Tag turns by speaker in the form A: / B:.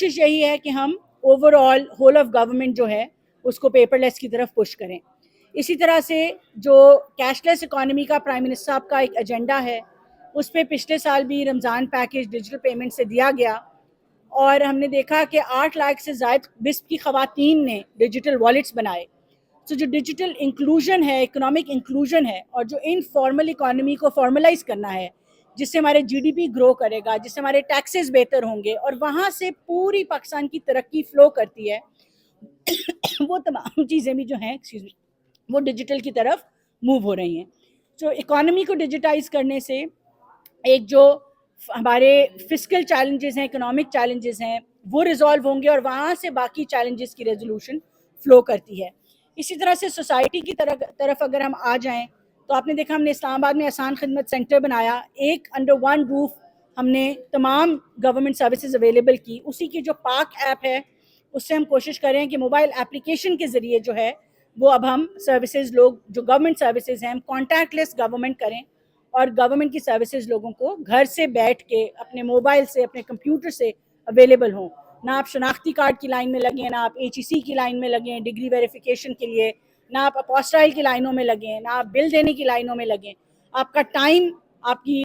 A: کوشش یہی ہے کہ ہم over all whole of government جو ہے اس کو پیپر لیس کی طرف پش کریں. اسی طرح سے جو کیش لیس اکانومی کا پرائم منسٹر صاحب کا ایک ایجنڈا ہے اس پہ پچھلے سال بھی رمضان پیکیج ڈیجیٹل پیمنٹ سے دیا گیا اور ہم نے دیکھا کہ 8 لاکھ سے زائد بسپ کی خواتین نے ڈیجیٹل والیٹس بنائے. تو جو ڈیجیٹل انکلوژن ہے، اکنامک انکلوژن ہے، اور جو انفارمل اکانومی کو فارملائز کرنا ہے جس سے ہمارے جی ڈی پی گرو کرے گا، جس سے ہمارے ٹیکسز بہتر ہوں گے اور وہاں سے پوری پاکستان کی ترقی فلو کرتی ہے، وہ تمام چیزیں بھی جو ہیں وہ ڈیجیٹل کی طرف موو ہو رہی ہیں. تو اکانومی کو ڈیجیٹائز کرنے سے ایک جو ہمارے فسکل چیلنجز ہیں، اکنامک چیلنجز ہیں، وہ ریزالو ہوں گے اور وہاں سے باقی چیلنجز کی ریزولوشن فلو کرتی ہے. اسی طرح سے سوسائٹی کی طرف اگر ہم آ جائیں تو آپ نے دیکھا ہم نے اسلام آباد میں آسان خدمت سینٹر بنایا، ایک انڈر ون روف ہم نے تمام گورنمنٹ سروسز اویلیبل کی. اسی کی جو پاک ایپ ہے اس سے ہم کوشش کریں کہ موبائل اپلیکیشن کے ذریعے جو ہے وہ اب ہم سروسز لوگ جو گورنمنٹ سروسز ہیں ہم کانٹیکٹ لیس گورنمنٹ کریں اور گورنمنٹ کی سروسز لوگوں کو گھر سے بیٹھ کے اپنے موبائل سے، اپنے کمپیوٹر سے اویلیبل ہوں. نہ آپ شناختی کارڈ کی لائن میں لگیں، نہ آپ ایچ ای سی کی لائن میں لگیں ڈگری ویریفیکیشن کے لیے، نہ آپ اپوسٹائل کی لائنوں میں لگیں، نہ آپ بل دینے کی لائنوں میں لگیں. آپ کا ٹائم، آپ کی